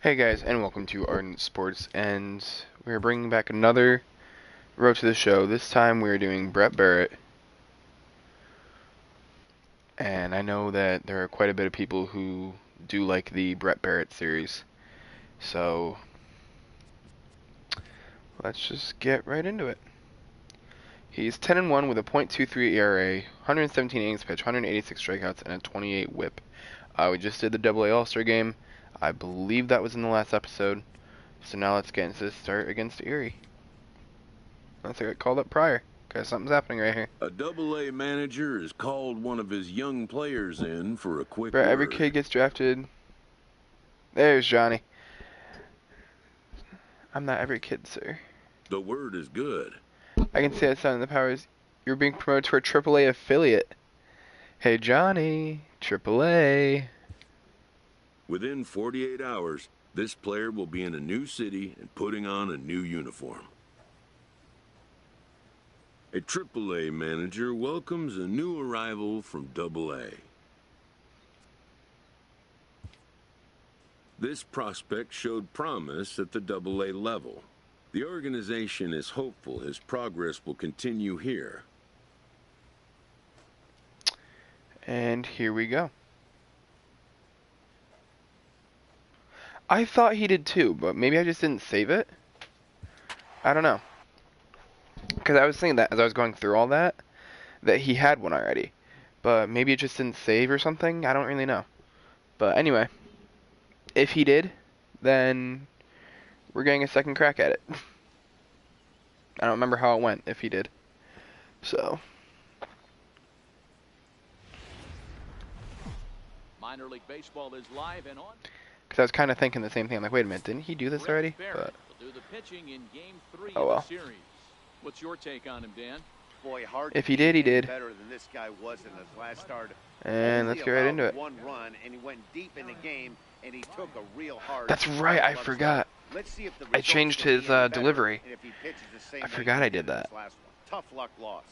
Hey guys, and welcome to Ardent Sports, and we're bringing back another road to the show. This time we're doing Brett Barrett, and I know that there are quite a bit of people who do like the Brett Barrett series, so let's just get right into it. He's 10-1 with a .23 ERA, 117 innings pitched, 186 strikeouts, and a 28 WHIP. We just did the AA All-Star game. I believe that was in the last episode. So now let's get into this start against Erie. I think I called up prior, because something's happening right here. A AA manager has called one of his young players in for a quick Brett, word. every kid gets drafted. There's Johnny. I'm not every kid, sir. The word is good. I can see that sound in the powers. You're being promoted to a AAA affiliate. Hey, Johnny. AAA. Within 48 hours, this player will be in a new city and putting on a new uniform. A AAA manager welcomes a new arrival from AA. This prospect showed promise at the AA level. The organization is hopeful his progress will continue here. And here we go. I thought he did too, but maybe I just didn't save it. I don't know. Because I was thinking that as I was going through all that he had one already. But maybe it just didn't save or something. I don't really know. But anyway, if he did, then we're getting a second crack at it. I don't remember how it went, if he did. So. Minor League Baseball is live and on. Because I was kind of thinking the same thing. I'm like, wait a minute, didn't he do this already? But, will do the pitching in Game 3 oh well. of the series. What's your take on him, Dan? Boy, hard if he did, he did. Better than this guy was in his last start. And let's get right into it. One run, and he went deep in the game, and he took a real hard. That's right, I forgot. Let's see if the I changed his delivery. if he pitches the same I forgot I did that. Tough luck loss.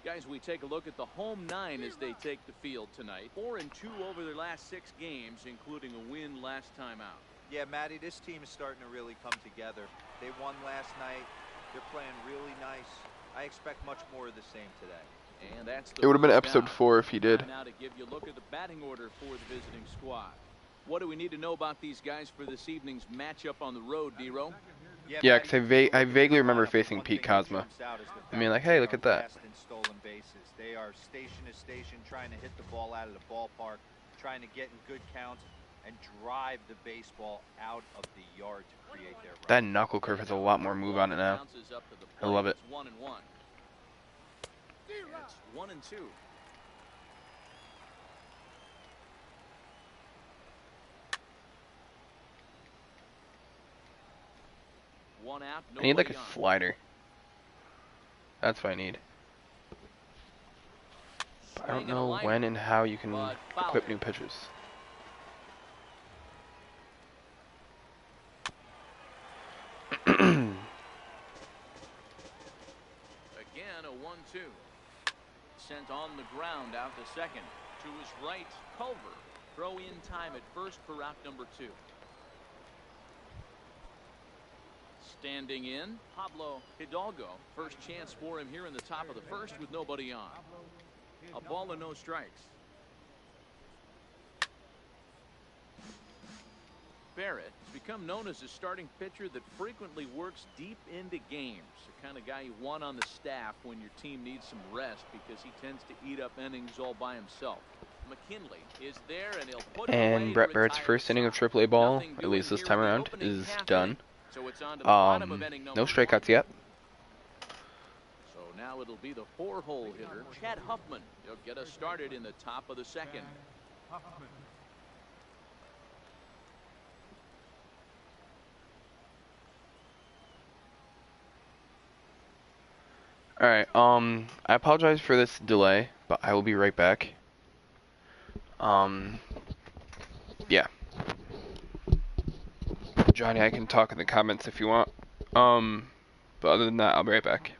Guys, we take a look at the home 9 as they take the field tonight. 4-2 over their last 6 games, including a win last time out. Yeah, Matty, this team is starting to really come together. They won last night. They're playing really nice. I expect much more of the same today. And that's it would have been episode 4 if he did. Now to give you a look at the batting order for the visiting squad. What do we need to know about these guys for this evening's matchup on the road, D-Row? Yeah, because I vaguely remember facing Pete Cosma. I mean, like, hey, look at that. Stolen bases. They are station to station trying to hit the ball out of the ballpark, trying to get in good counts, and drive the baseball out of the yard to create their run. That knuckle curve has a lot more move on it now. I love it. 1-1. It's 1-2. One out, I need like a slider. That's what I need. But I don't know when and how you can equip new pitchers. Again, a 1-2. Sent on the ground out to second. To his right, Culver. Throw in time at first for route number 2. Standing in, Pablo Hidalgo. First chance for him here in the top of the first with nobody on. A ball and no strikes. Barrett has become known as a starting pitcher that frequently works deep into games. The kind of guy you want on the staff when your team needs some rest because he tends to eat up innings all by himself. McKinley is there and he'll put it away. And Brett Barrett's first inning of AAA ball, at least this time around, is done. So it's on to the bottom of inning no strikeouts yet. So now it'll be the 4-hole hitter, Chad Huffman. He'll get us started in the top of the second. Alright, I apologize for this delay, but I will be right back. Yeah. Johnny, I can talk in the comments if you want. But other than that, I'll be right back.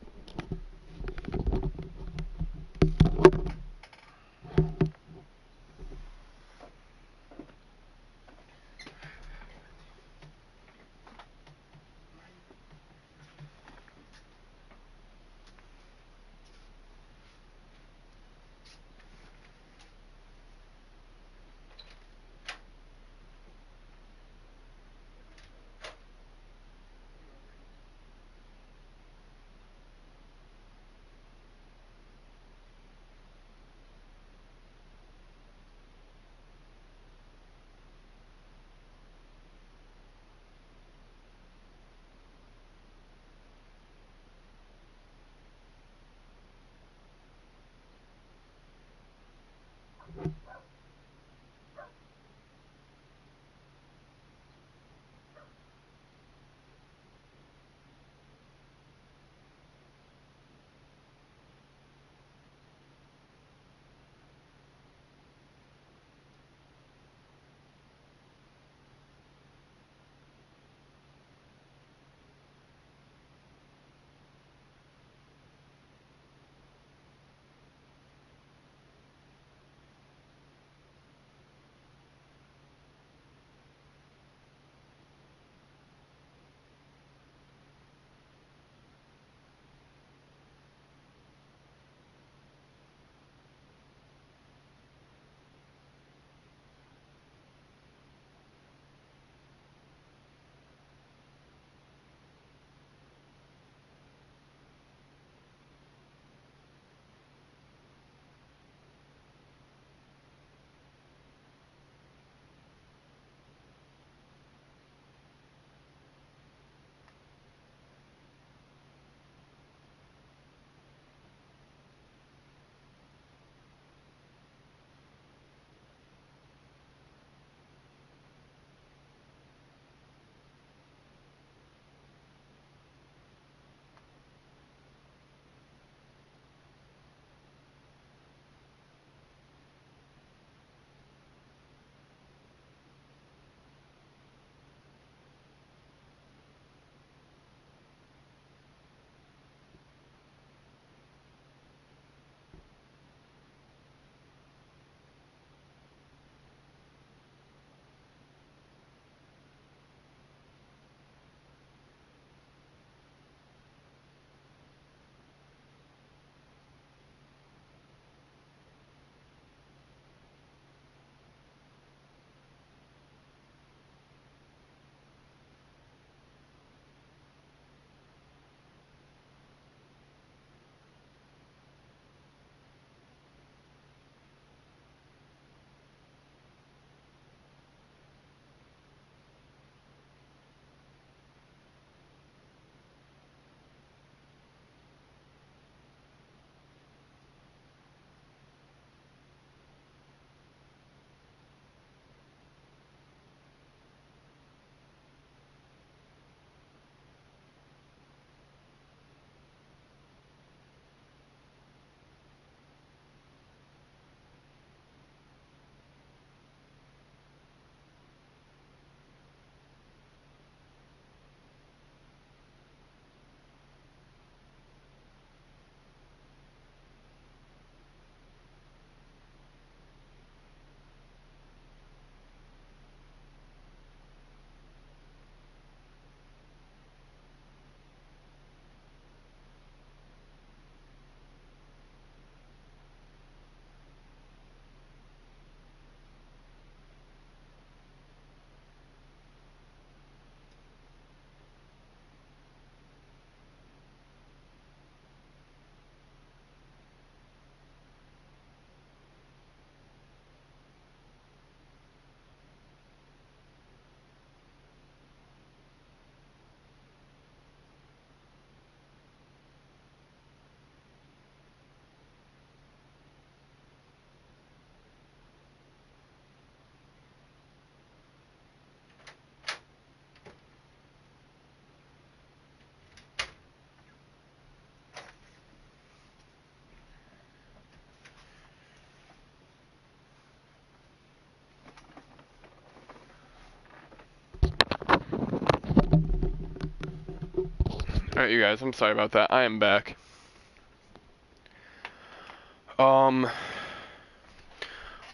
Alright, you guys, I'm sorry about that. I am back.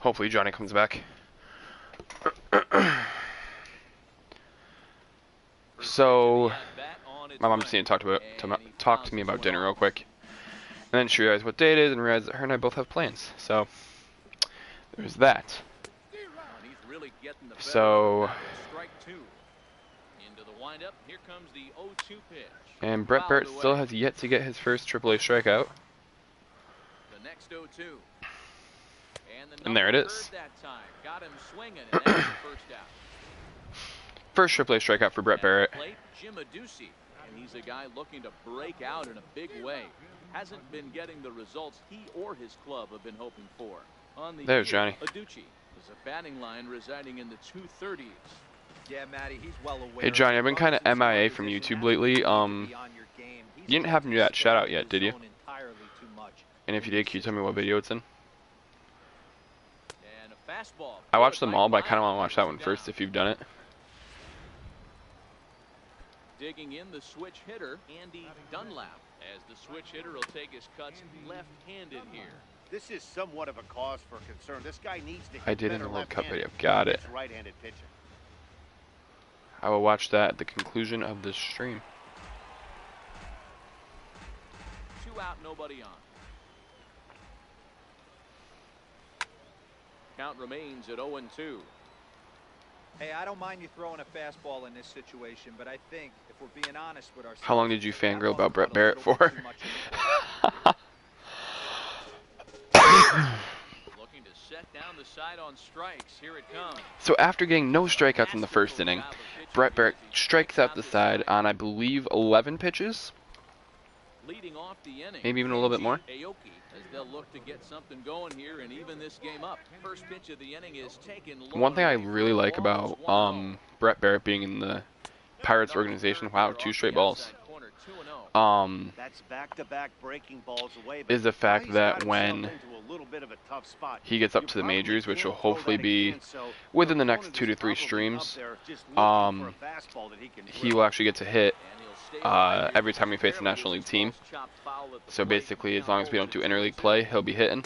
Hopefully Johnny comes back. So, my mom just need to talk to me about dinner real quick. And then she realized what day it is and realized that her and I both have plans. So, there's that. So, and Brett Barrett still has yet to get his first AAA strikeout. And there it is. First AAA strikeout for Brett Barrett. He's a guy looking to break out in a big way. Hasn't been getting the results he or his club have been hoping for. On the There's Johnny. Aducci is a batting line residing in the 230s. Yeah, Matty, he's well aware. Hey Johnny, I've been kind of MIA from YouTube lately. You didn't happen to do that shout out yet, did you? And if you did, can you tell me what video it's in? I watched them all, but I kind of want to watch that one first if you've done it. Digging in the switch hitter, Andy Dunlap, as the switch hitter will take his cuts left-handed here. This is somewhat of a cause for concern. This guy needs to hit I did in better the World Cup left-handed video. Got it. against right-handed pitching. I will watch that at the conclusion of this stream. 2 out, nobody on. Count remains at 0-2. Hey, I don't mind you throwing a fastball in this situation, but I think if we're being honest with ourselves, How long did you fangirl about Brett Barrett for? Looking to set down the side on strikes. Here it comes. So after getting no strikeouts in the first inning, Brett Barrett strikes out the side on, I believe, 11 pitches. Leading off the inning, maybe even a little bit more. Aoki, as they'll look to get something going here and even this game up. First pitch of the inning is taken. One thing I really like about Brett Barrett being in the Pirates organization, wow, 2 straight balls. That's back-to-back breaking balls away, is the fact that when he gets up You to the probably majors, which will can't throw hopefully that be again, so within the your next opponent 2 to is 3 probably streams, up there just looking for a fastball that he can he drill. will actually get to hit every time we face a National League team. So basically, as long as we don't do interleague play, he'll be hitting.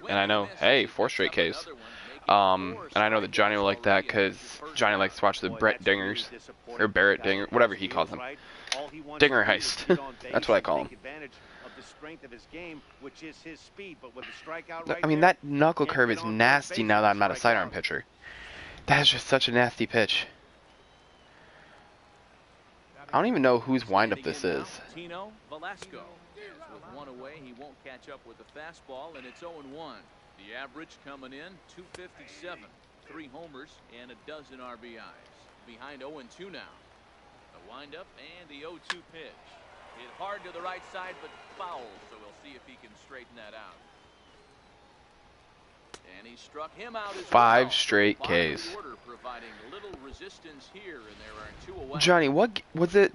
And I know, hey, 4 straight Ks. And I know that Johnny will like that because Johnny likes to watch the Brett Dingers, or Barrett Dinger, whatever he calls them. Dinger heist. That's what I call him. I mean, that knuckle curve is nasty now that I'm not a sidearm pitcher. That is just such a nasty pitch. I don't even know whose windup this is. Tino Velasco. With 1 away, he won't catch up with the fastball, and it's 0-1. The average coming in 257, 3 homers and a dozen RBIs. Behind 0-2 now. The windup and the 0-2 pitch. Hit hard to the right side, but foul, so we'll see if he can straighten that out. And he struck him out as 5 well. straight Bottom of Ks. the order providing little resistance here, and there are 2 away. Johnny, what was it?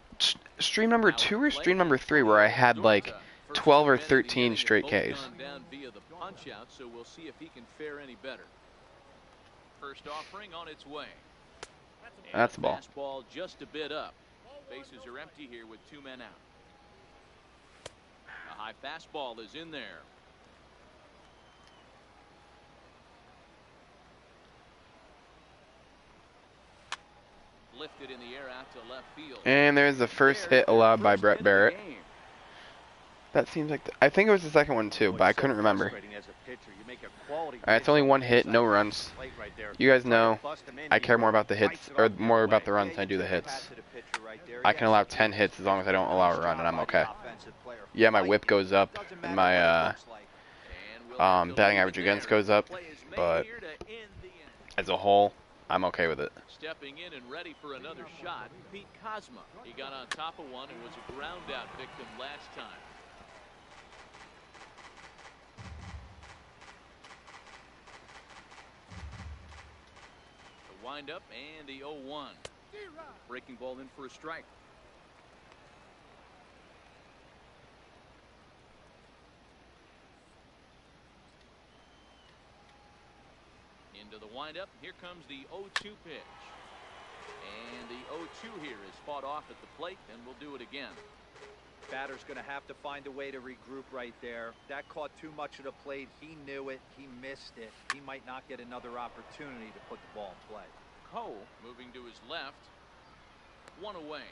Stream number 2 or stream number 3 where I had like 12 or 13 straight Ks? Down via the punch out, so we'll see if he can fare any better. First offering on its way. That's the ball. Fastball just a bit up. Bases are empty here with 2 men out. A high fastball is in there. Lifted in the air out to left field. And there's the first hit allowed by Brett Barrett. That seems like I think it was the second one too, but I couldn't remember. Alright, it's only 1 hit, no runs. You guys know I care more about the hits, or more about the runs than I do the hits. I can allow 10 hits as long as I don't allow a run, and I'm okay. Yeah, my whip goes up, and my batting average against goes up, but as a whole, I'm okay with it. Stepping in and ready for another shot, Pete Kozma. He got on top of one and was a ground out victim last time. The windup and the 0-1. Breaking ball in for a strike. Into the windup. Here comes the 0-2 pitch. And the 0-2 here is fought off at the plate, and we'll do it again. Batter's going to have to find a way to regroup right there. That caught too much of the plate. He knew it. He missed it. He might not get another opportunity to put the ball in play. Cole moving to his left. One away.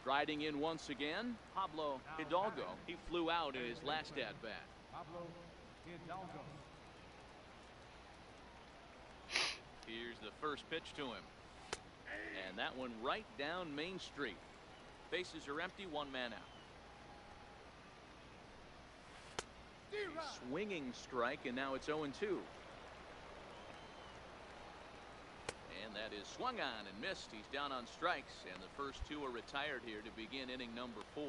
Striding in once again, Pablo Hidalgo. He flew out in his last at-bat. Pablo Hidalgo. Here's the first pitch to him. And that one right down Main Street. Bases are empty, one man out. A swinging strike, and now it's 0-2. And that is swung on and missed. He's down on strikes, and the first two are retired here to begin inning number 4.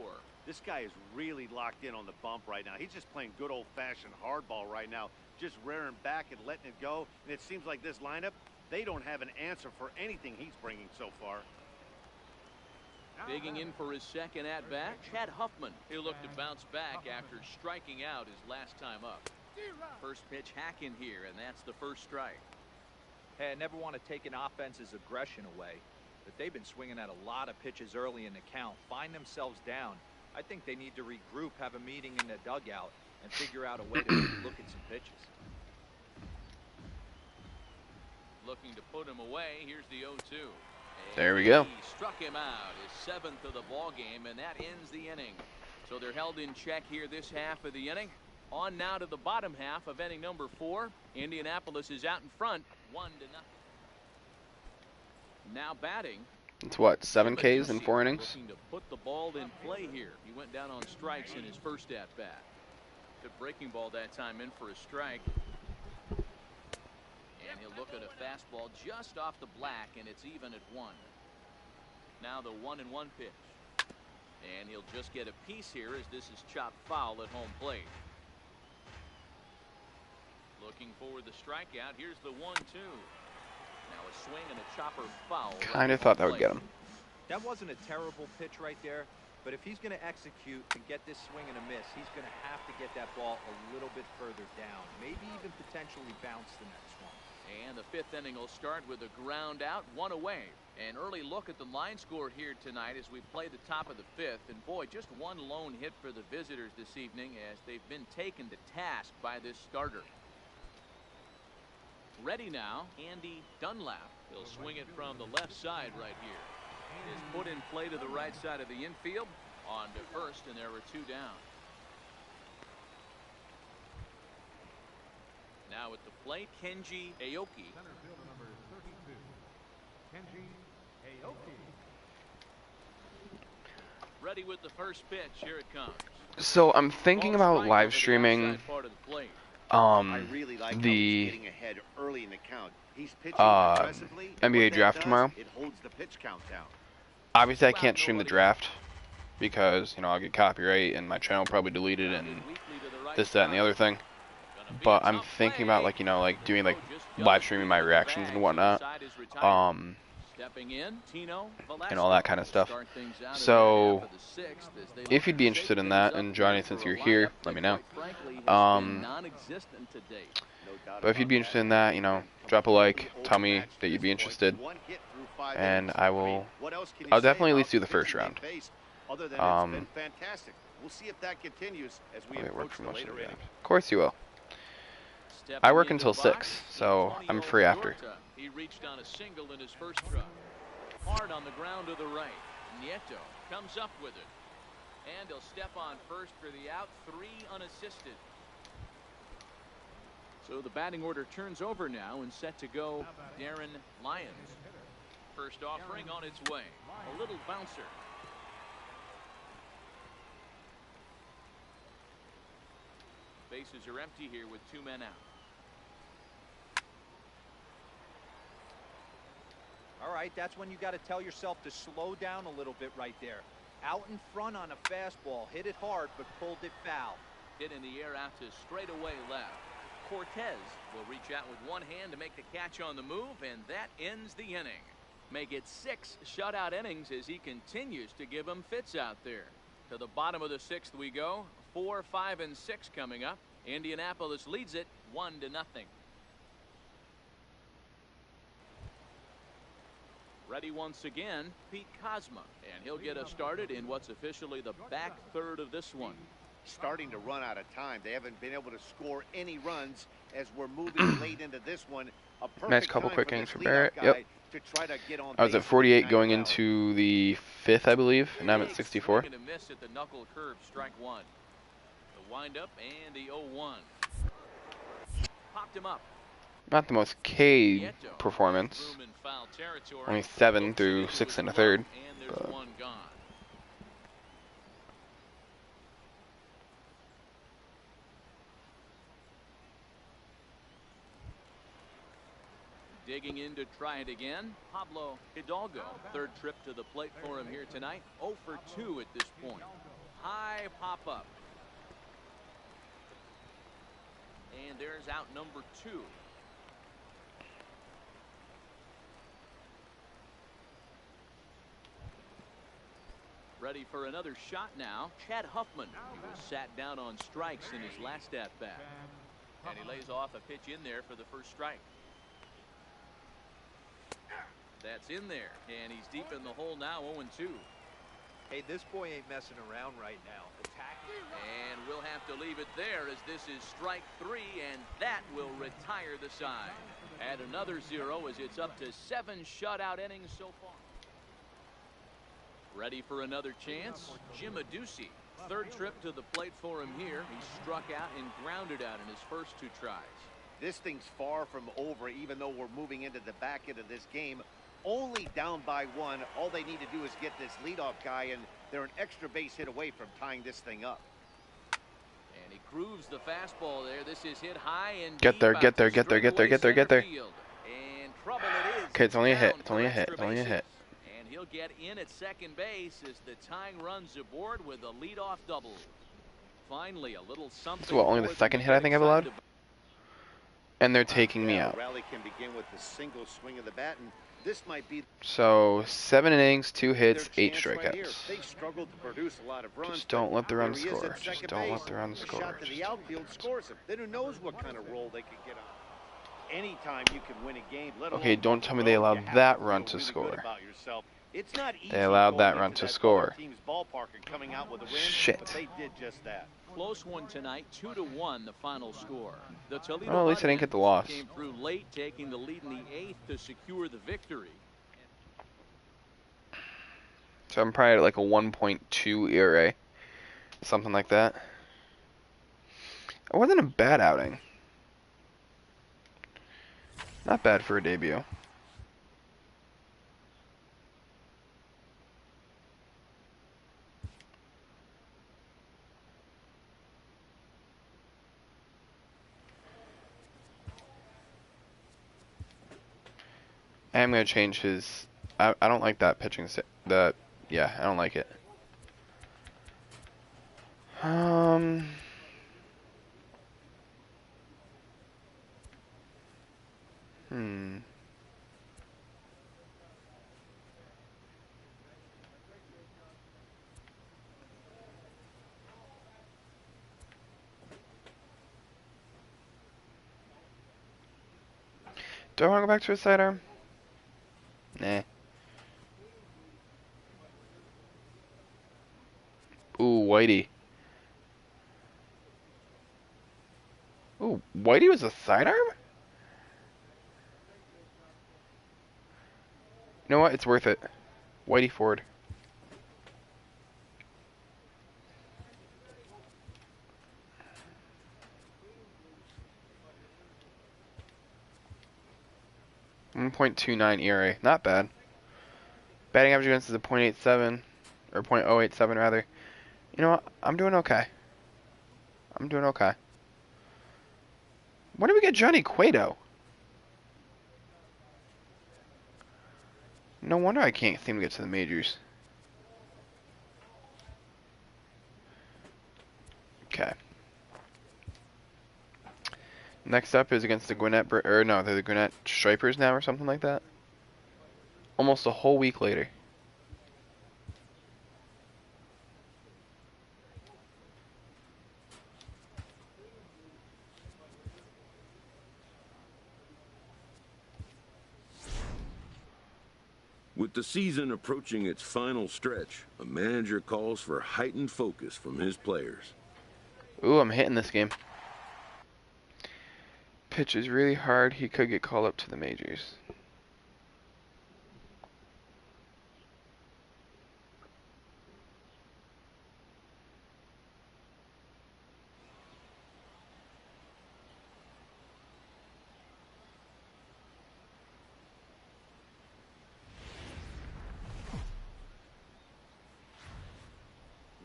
This guy is really locked in on the bump right now. He's just playing good old-fashioned hardball right now, just rearing back and letting it go. And it seems like this lineup, they don't have an answer for anything he's bringing so far. Digging in for his second at-bat, Chad Huffman. He'll look to bounce back after striking out his last time up. First pitch hack in here, and that's the first strike. Hey, I never want to take an offense's aggression away, but they've been swinging at a lot of pitches early in the count. Find themselves down. I think they need to regroup, have a meeting in the dugout, and figure out a way to look at some pitches. Looking to put him away. Here's the 0-2. There we go. He struck him out, his 7th of the ball game, and that ends the inning. So they're held in check here this half of the inning. On now to the bottom half of inning number 4. Indianapolis is out in front, 1-0. Now batting. It's what, 7 Ks in 4 innings? Looking to put the ball in play here. He went down on strikes in his first at bat. Took breaking ball that time in for a strike. And he'll look at a fastball just off the black, and it's even at 1. Now the 1-1 pitch. And he'll just get a piece here as this is chopped foul at home plate. Looking for the strikeout. Here's the 1-2. Now a swing and a chopper foul. Kind of thought that would get him. That wasn't a terrible pitch right there, but if he's going to execute and get this swing and a miss, he's going to have to get that ball a little bit further down, maybe even potentially bounce the next one. And the 5th inning will start with a ground out, 1 away. An early look at the line score here tonight as we play the top of the 5th. And boy, just one lone hit for the visitors this evening as they've been taken to task by this starter. Ready now, Andy Dunlap. He'll swing it from the left side right here. Is put in play to the right side of the infield. On to first, and there were 2 down. Now at the plate, Kenji Aoki. Center fielder number 32, Kenji Aoki. Ready with the first pitch. Here it comes. So I'm thinking about live streaming I really like how he's the getting ahead early in the count. He's pitching aggressively, and NBA what that draft does, tomorrow. It holds the pitch count down. Obviously I can't stream the draft because, you know, I'll get copyright and my channel probably deleted and this, that, and the other thing. But I'm thinking about, like, you know, like doing like live streaming my reactions and whatnot, and all that kind of stuff. So if you'd be interested in that, and Johnny, since you're here, let me know. But if you'd be interested in that, you know, drop a like, tell me that you'd be interested, and I'll definitely at least do the first round. We'll see if that continues as we Okay, work approach for the most of later the innings. Of course you will. I work until 6, so I'm free after. He reached on a single in his first truck. Hard on the ground to the right. Nieto comes up with it. And he'll step on first for the out. 3 unassisted. So the batting order turns over now and set to go Darren Lyons. First offering on its way. A little bouncer. Bases are empty here with 2 men out. All right, that's when you got to tell yourself to slow down a little bit right there. Out in front on a fastball, hit it hard, but pulled it foul. Hit in the air out to straightaway left. Cortez will reach out with one hand to make the catch on the move, and that ends the inning. Make it 6 shutout innings as he continues to give them fits out there. To the bottom of the 6th we go. 4, 5, and 6 coming up. Indianapolis leads it 1-0. Ready once again, Pete Kozma, and he'll get us started in what's officially the back third of this one. Starting to run out of time. They haven't been able to score any runs as we're moving late into this one. A perfect Nice couple time quick for innings this for leadoff Barrett. guy Yep. to try to get on I was base at 48 going in the ninth into the 5th, I believe, and I'm at Big 64. swing and a miss at the knuckle curve, strike one. The windup and the 0-1. Popped him up. Not the most K performance. Room in foul territory. Only 7 Hooks it through into 6 his and a glove, third. And there's But one gone. Digging in to try it again, Pablo Hidalgo. Third trip to the plate for him here tonight. 0 for 2 at this point. High pop up. And there's out number 2. Ready for another shot now. Chad Huffman, who was sat down on strikes in his last at-bat. And he lays off a pitch in there for the first strike. That's in there, and he's deep in the hole now, 0-2. Hey, this boy ain't messing around right now. And we'll have to leave it there as this is strike 3, and that will retire the side. Add another 0 as it's up to 7 shutout innings so far. Ready for another chance? Jim Adducci. Third trip to the plate for him here. He struck out and grounded out in his first 2 tries. This thing's far from over, even though we're moving into the back end of this game. Only down by 1. All they need to do is get this leadoff guy, and they're an extra base hit away from tying this thing up. And he grooves the fastball there. This is hit high and Get there, deep get out there, to get there, get there, straightaway get there, get there. center field. And trouble it is. Okay, it's only a hit. Down It's only a for hit. extra It's only a bases. hit. And he'll get in at second base as the tying runs aboard with a leadoff double. Finally, a little something. It's what, only the more second than hit I get think I've excited allowed? about. And they're taking me Yeah, out. the rally can begin with a single swing of the bat, and this might be So 7 innings, 2 hits, their 8 chance right here. strikeouts. They've struggled to produce a lot of runs. Just don't let the runs There he is score. at Just second don't let base. the runs A score. shot to Just the don't outfield let the runs scores him. Then who knows what kind of role they could get on. Anytime you can win a game, let Okay, alone don't on the tell me they road, allowed you have that to run feel to really score. good about yourself. It's not easy They allowed going that into run to that score. other team's ballpark and coming out with a win, Shit. but they did just that. Close one tonight, 2-1 the final score. The Toledo Well, at least I didn't get the loss. came through late, taking the lead in the 8th to secure the victory. So I'm probably at like a 1.2 ERA. Something like that. It wasn't a bad outing. Not bad for a debut. I am going to change his... I don't like that pitching... Yeah, I don't like it. Do I want to go back to a sidearm? Nah. Ooh, Whitey. Ooh, Whitey was a sidearm? You know what? It's worth it. Whitey Ford. .29 ERA. Not bad. Batting average against is a .87 or .087 rather. You know what? I'm doing okay. I'm doing okay. When did we get Johnny Cueto? No wonder I can't seem to get to the majors. Okay. Next up is against the Gwinnett, they're the Gwinnett Stripers now or something like that. Almost a whole week later. With the season approaching its final stretch, a manager calls for heightened focus from his players. Ooh, I'm hitting this game. Pitch is really hard. He could get called up to the majors.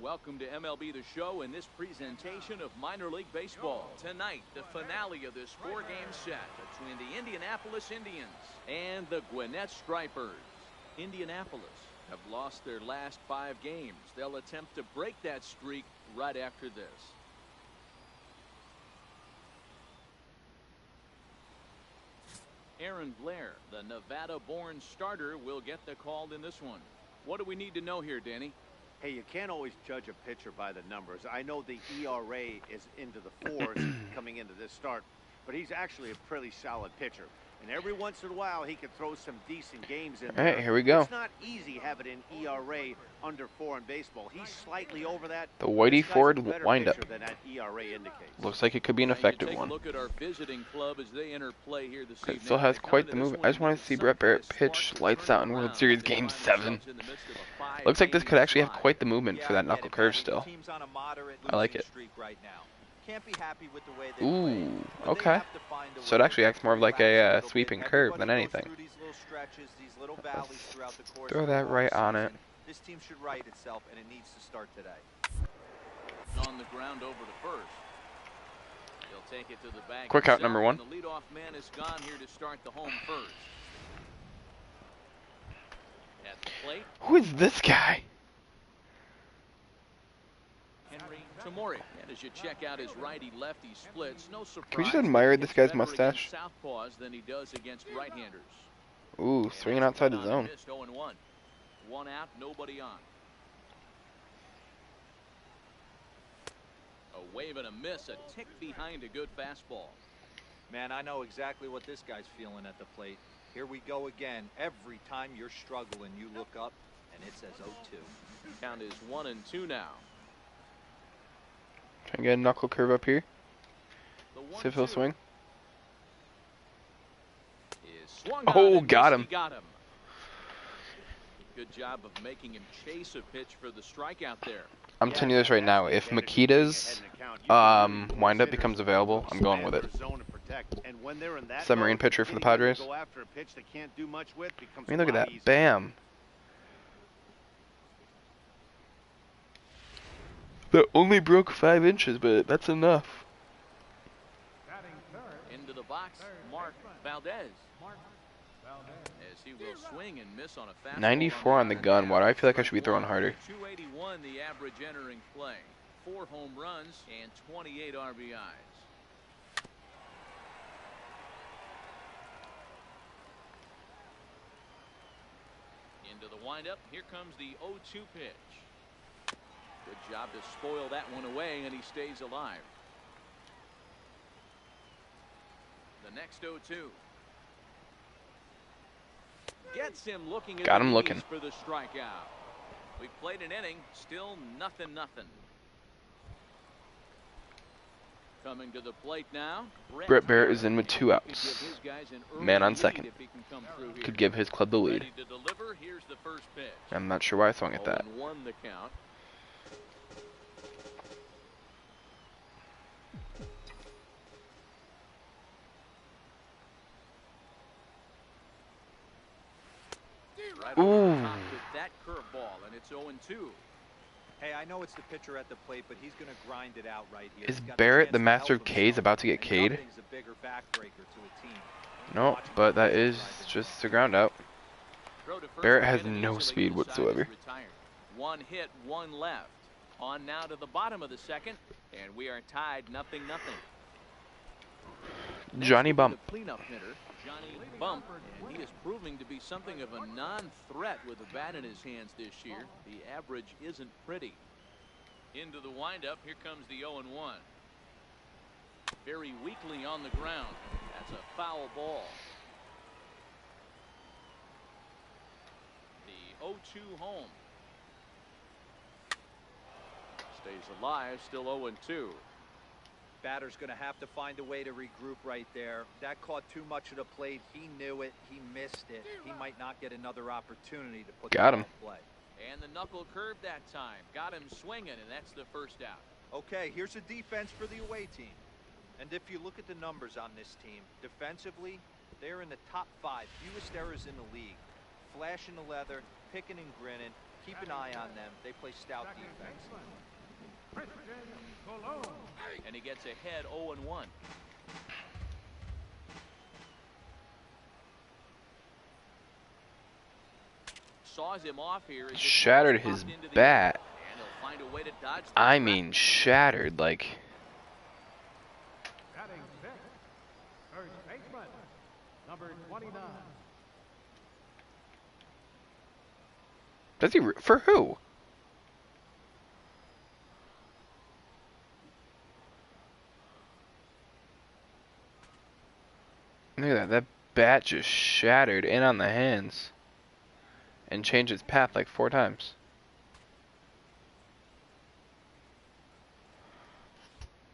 Welcome to MLB The Show and this presentation of minor league baseball. Tonight, the finale of this 4-game set between the Indianapolis Indians and the Gwinnett Stripers. Indianapolis have lost their last 5 games. They'll attempt to break that streak right after this. Aaron Blair, the Nevada-born starter, will get the call in this one. What do we need to know here, Danny? Hey, you can't always judge a pitcher by the numbers. I know the ERA is into the 4s coming into this start, but he's actually a pretty solid pitcher. And every once in a while, he can throw some decent games in there. All right, here we go. It's not easy having an ERA under 4 in baseball. He's slightly over that. The Whitey This guy's Ford a better windup. pitcher than that ERA indicates. Looks like it could be an Now, effective take one. a look at our visiting club as they enter play here this evening. It still has They come quite into the this movement. one I just want to with see some Brett kind Barrett of spark pitch to lights turn out in it World around. Series They Game find 7. themselves in the midst of a 5 Looks like this game could actually have slide. quite the movement for that Yeah, knuckle I get it, curve Patty. still. The team's on a moderate I like losing it. streak right now. Can't be happy with the way they Ooh, play, but they okay. have to find a So it way actually to acts more of like relax a little bit. sweeping curve than Everybody goes anything. through these little stretches, these little valleys throughout the course Throw of a that long right on it. season. This team should right itself, and it needs to start today. On the ground over to first. He'll take it to the bag. Quick out, himself, number 1. and the leadoff man is gone here to start the home first. At the plate, Who is this guy? Henry Tamori. And as you check out his righty-lefty splits, no surprise. Can we just admire he this hits guy's better mustache? against southpaws than he does against right-handers. Ooh, And swinging that's outside one the on and zone. missed, 0-1. 1 out, nobody on. A wave and a miss, a tick behind a good fastball. Man, I know exactly what this guy's feeling at the plate. Here we go again. Every time you're struggling, you look up, and it says 0-2. Count is 1-2 now. Trying to get a knuckle curve up here. The See if he'll 1-2 swing. is swung Oh, on and got missed. him. He got him. Good job of making him chase a pitch for the strikeout there. I'm telling you this right now. If Makita's windup becomes available, I'm going with it. Submarine pitcher for the Padres. I mean, look at that. Bam. That only broke 5 inches, but that's enough. Batting third, Into the box, Mark Valdez. Mark Valdez. As he will swing and miss on a fastball. 94 on the gun. Why do I feel like I should be throwing harder? 281 the average entering play. 4 home runs and 28 RBIs. Into the windup. Here comes the 0-2 pitch. Good job to spoil that one away, and he stays alive. The next 0-2. Gets him looking at Got the him knees looking. for the strikeout. We've played an inning, still 0-0. Coming to the plate now. Brett Barrett is in with 2 Could give outs. his guys an early Man on lead second. if he can come through here. Could give his club the lead. Ready to deliver. Here's the first pitch. I'm not sure why I swung at that. 0-1 the count. Right over the top with that curveball, and it's 0-2. Hey, I know it's the pitcher at the plate, but he's going to grind it out right here. Is He's got Barrett chance the to master help of K's himself, about to get and K'd? nothing's a bigger backbreaker to a team. No, Watch him but that play is right in just a ground out. Throw to first Barrett has again, and no easily speed to the side whatsoever. is retired. 1 hit, 1 left. On now to the bottom of the second, and we are tied 0-0. Next Johnny will be Bump. the cleanup hitter, Johnny Bump, and he is proving to be something of a non-threat with a bat in his hands this year. The average isn't pretty. Into the windup, here comes the 0-1. Very weakly on the ground. That's a foul ball. 0-2 home. Stays alive, still 0-2. Batter's going to have to find a way to regroup right there. That caught too much of the plate. He knew it. He missed it. He might not get another opportunity to put Got the him. ball in play. And the knuckle curve that time. Got him swinging, and that's the first out. Okay, here's a defense for the away team. And if you look at the numbers on this team, defensively, they're in the top 5 fewest errors in the league. Flashing the leather, picking and grinning. Keep an eye on them. They play stout defense. And he gets ahead 0-1. Saws him off here. Shattered his bat. And he'll find a way to dodge the I trap. mean, shattered. Like, Batting sixth, first baseman, number 29. does he for who? Look at that. That bat just shattered in on the hands and changed its path like 4 times.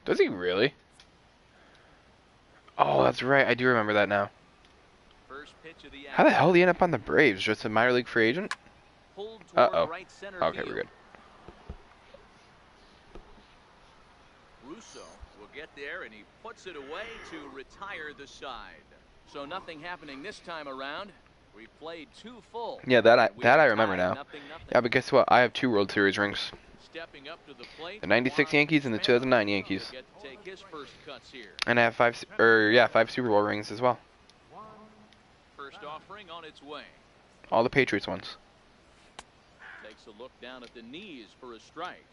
Does he really? Oh, that's right. I do remember that now. First pitch of the How the hell did he end up on the Braves? Just a minor league free agent? Pulled toward Uh-oh. right center Okay, field. we're good. Russo will get there, and he puts it away to retire the side. So nothing happening this time around. We played 2 full. Yeah, that I remember tied now. 0-0. Yeah, but guess what? I have 2 World Series rings. Stepping up to the plate, The 96 Yankees and the 2009 Yankees. Get to take his first cuts here. And I have 5 Super Bowl rings as well. First offering on its way. All the Patriots ones. Takes a look down at the knees for a strike.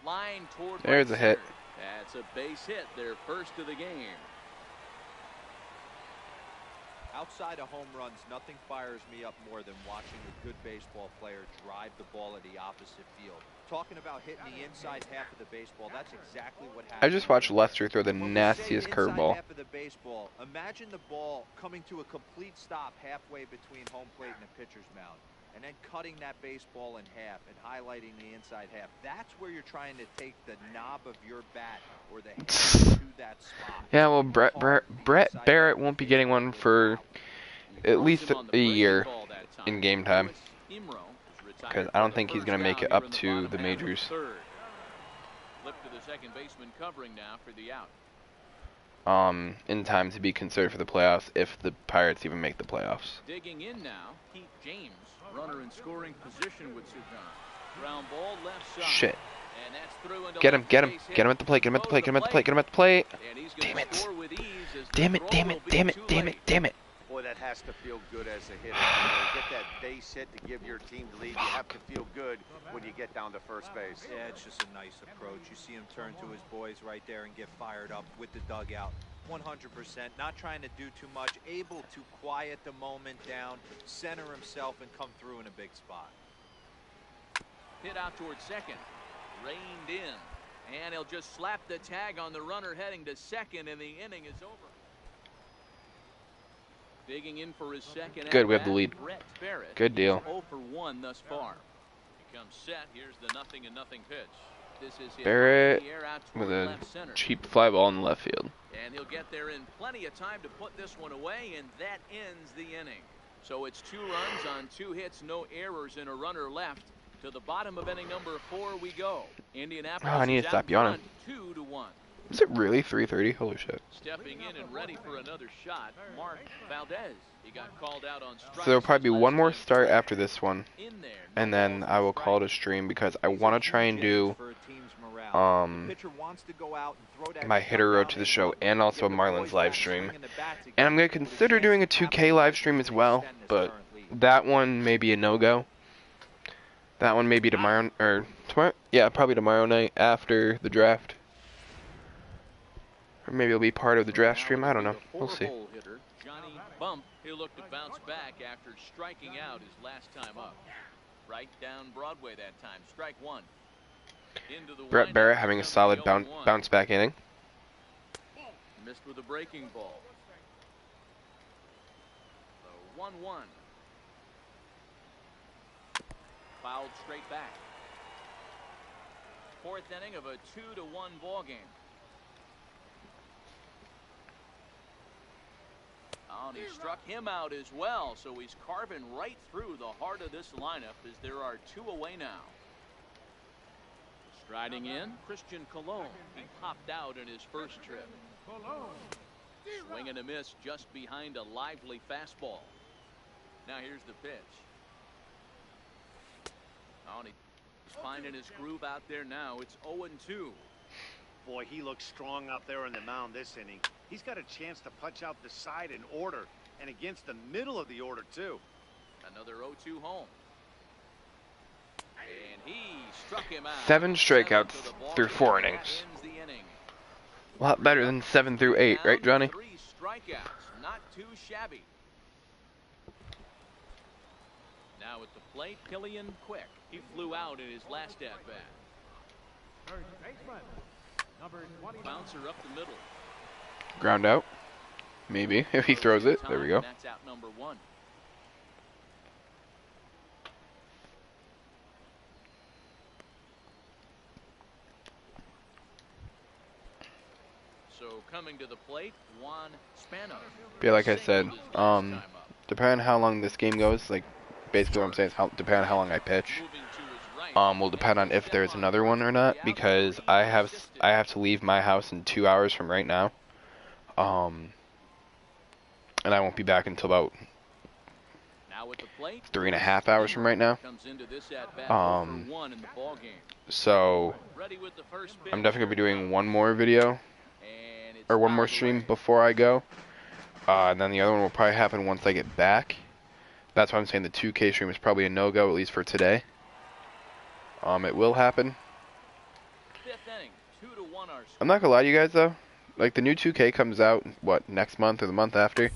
Line toward There's right a hit. center. That's a base hit, their first of the game. Outside of home runs, nothing fires me up more than watching a good baseball player drive the ball at the opposite field. Talking about hitting the inside half of the baseball, that's exactly what happened. I just watched Lester throw the When we say nastiest inside curveball. half of the baseball, imagine the ball coming to a complete stop halfway between home plate and the pitcher's mound, and then cutting that baseball in half and highlighting the inside half. That's where you're trying to take the knob of your bat or the hand to that spot. Yeah, well, Brett Barrett won't be getting one for at least a year in game time. Because I don't think he's going to make it up to the majors. Flip to the second baseman covering now for the out. In time to be considered for the playoffs if the Pirates even make the playoffs. Digging in now, Pete James, runner in scoring position with Sudan. Ground ball left side. Shit. And that's through into Get him, left get him, base get him hit. at the plate, get him at the plate, get him at the plate, get him at the plate. And he's Damn gonna it. score with ease as the Damn it, throw damn will it, be damn it, too damn it, late. damn it. Boy, that has to feel good as a hitter. You get that base hit to give your team the lead. You have to feel good when you get down to first base. Yeah, it's just a nice approach. You see him turn to his boys right there and get fired up with the dugout. 100%, not trying to do too much, able to quiet the moment down, center himself, and come through in a big spot. Hit out towards second. Reined in. And he'll just slap the tag on the runner heading to second, and the inning is over. Digging in for his second. Good, we have at-bat, the lead. Brett Barrett. Good deal. He's 0 for 1 thus far. He comes set. Here's the 0-0 pitch. This is hit Barrett in the air out with toward a left center. cheap fly ball in the left field. And he'll get there in plenty of time to put this one away, and that ends the inning. So it's 2 runs on 2 hits, no errors, and a runner left. To the bottom of inning number 4 we go. Indianapolis Oh, I need is to stop out yawning. front, 2-1. Is it really 3:30? Holy shit. Stepping in and ready for another shot, Mark Valdez. He got called out on strikes. So there'll probably be his one last more time start through. after this one. In there, And no then balls, I will call it a strike. stream because I want to try and do For a team's morale. The pitcher wants to go out and throw that my hitter road to the show and also a Marlins live stream. And I'm going to consider doing a 2K live stream as well, but that one may be a no-go. That one may be tomorrow, or tomorrow? Yeah, probably tomorrow night after the draft. Or maybe it'll be part of the draft stream, I don't know. We'll see. Four-hole hitter, Johnny Bump. He'll look to bounce back after striking out his last time up. Right down Broadway that time. Strike 1. Into the Brett windup, Barrett having a comes the solid 0-1. bounce back inning. Missed with a breaking ball. 1-1. Fouled straight back. Fourth inning of a 2-1 ball game. Oh, and he struck him out as well, so he's carving right through the heart of this lineup as there are 2 away now. Striding in, Christian Colon. He popped out in his first trip. Swing and a miss just behind a lively fastball. Now here's the pitch. Oh, and he's finding his groove out there now. It's 0-2. Boy, he looks strong out there on the mound this inning. He's got a chance to punch out the side in order, and against the middle of the order, too. Another 0-2 home. And he struck him out. 7 strikeouts through 4 innings. A lot better than 7 through 8, right, Johnny? 3 strikeouts, not too shabby. Now at the plate, Killian Quick. He flew out in his last at bat. Third baseman, number 20. Bouncer up the middle. Ground out. Maybe, if he throws it. There we go. That's out number 1. So coming to the plate, Juan Spano. Yeah, like I said, depending on how long this game goes, like, basically what I'm saying is depending on how long I pitch, will depend on if there's another one or not, because I have to leave my house in 2 hours from right now, and I won't be back until about 3.5 hours from right now. So I'm definitely gonna be doing one more video or one more stream before I go, and then the other one will probably happen once I get back. That's why I'm saying the 2K stream is probably a no-go, at least for today. It will happen. I'm not gonna lie to you guys though, like the new 2K comes out, what, next month or the month after?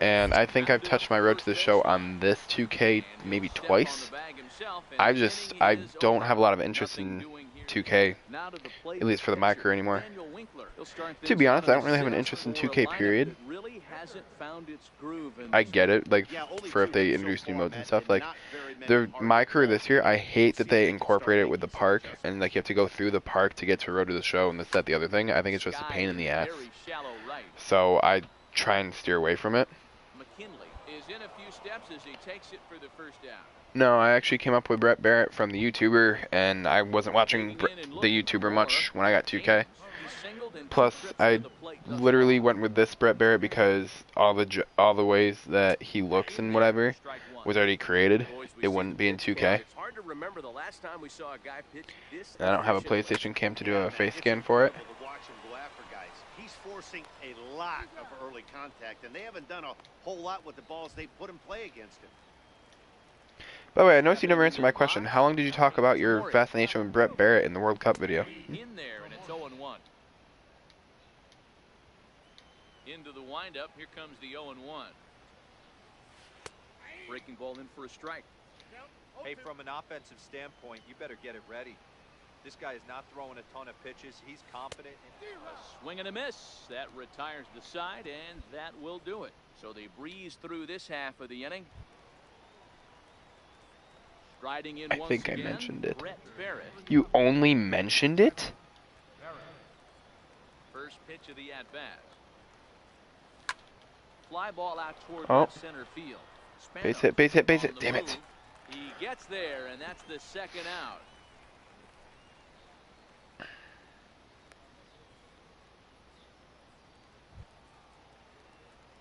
And I think I've touched my road to the show on this 2K maybe twice. I don't have a lot of interest in 2K, at least for my career anymore. To be honest, I don't really have an interest in 2K period. I get it, like, for if they introduce new modes and stuff, like, my career this year, I hate that they incorporate it with the park, and, like, you have to go through the park to get to a road to the show, and this, that, the other thing. I think it's just a pain in the ass. So I try and steer away from it. No, I actually came up with Brett Barrett from the YouTuber, and I wasn't watching the YouTuber much when I got 2K. Plus, I literally went with this Brett Barrett because all the ways that he looks and whatever was already created. It wouldn't be in 2K. And I don't have a PlayStation Cam to do a face scan for it. He's forcing a lot of early contact, and they haven't done a whole lot with the balls they put in play against him. By the way, I noticed you never answered my question. How long did you talk about your fascination with Brett Barrett in the World Cup video? In there, and it's 0-1. Into the windup, here comes the 0-1. Breaking ball in for a strike. Hey, from an offensive standpoint, you better get it ready. This guy is not throwing a ton of pitches. He's confident. A swing and a miss. That retires the side, and that will do it. So they breeze through this half of the inning. Striding in I once think I again, mentioned it. Brett Barrett. You only mentioned it? First pitch of the at-bat. Fly ball out toward center field. Spano Base hit, base hit, base on hit. the Damn it. move. He gets there, and that's the second out.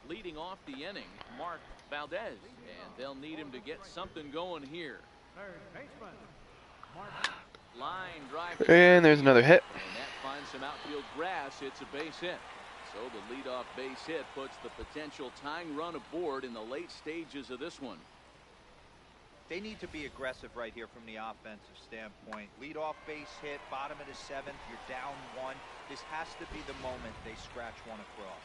Leading off the inning, Mark Valdez, and they'll need him to get something going here. Third baseman, Mark. Line drive. And there's another hit. And that finds some outfield grass. It's a base hit. So the leadoff base hit puts the potential tying run aboard in the late stages of this one. They need to be aggressive right here from the offensive standpoint. Leadoff base hit, bottom of the 7th, you're down 1. This has to be the moment they scratch one across.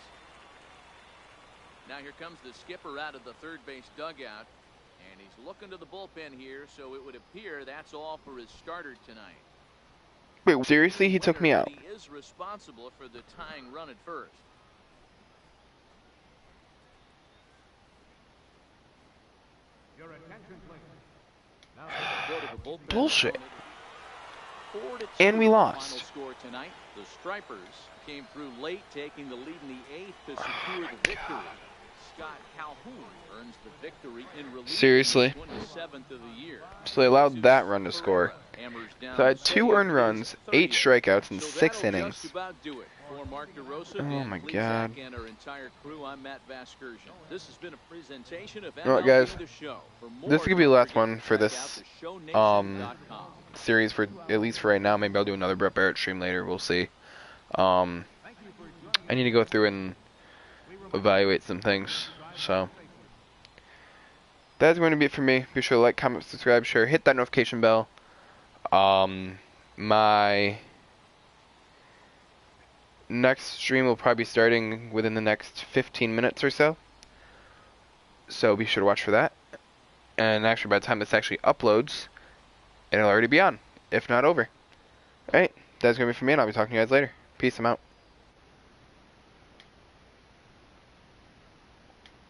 Now here comes the skipper out of the third base dugout, and he's looking to the bullpen here, so it would appear that's all for his starter tonight. Wait, seriously? He took me out. He is responsible for the tying run at first. Your attention, please. Now, Go to the bullpen. Bullshit. 4-2 And we the lost. Final score tonight. The Stripers came through late, taking the lead in the 8th to secure the victory. Scott Calhoun earns the victory in relief. Seriously? 27th of the year. So they allowed that run to score. So I had 2 earned runs, 8 strikeouts in 6 innings. Oh my God. Alright guys, this is gonna be the last one for this series for at least for right now. Maybe I'll do another Brett Barrett stream later. We'll see. I need to go through and evaluate some things. So that's going to be it for me. Be sure to like, comment, subscribe, share, hit that notification bell. My next stream will probably be starting within the next 15 minutes or so. So be sure to watch for that. And actually, by the time this actually uploads, it'll already be on, if not over. Alright, that's going to be it for me, and I'll be talking to you guys later. Peace, I'm out.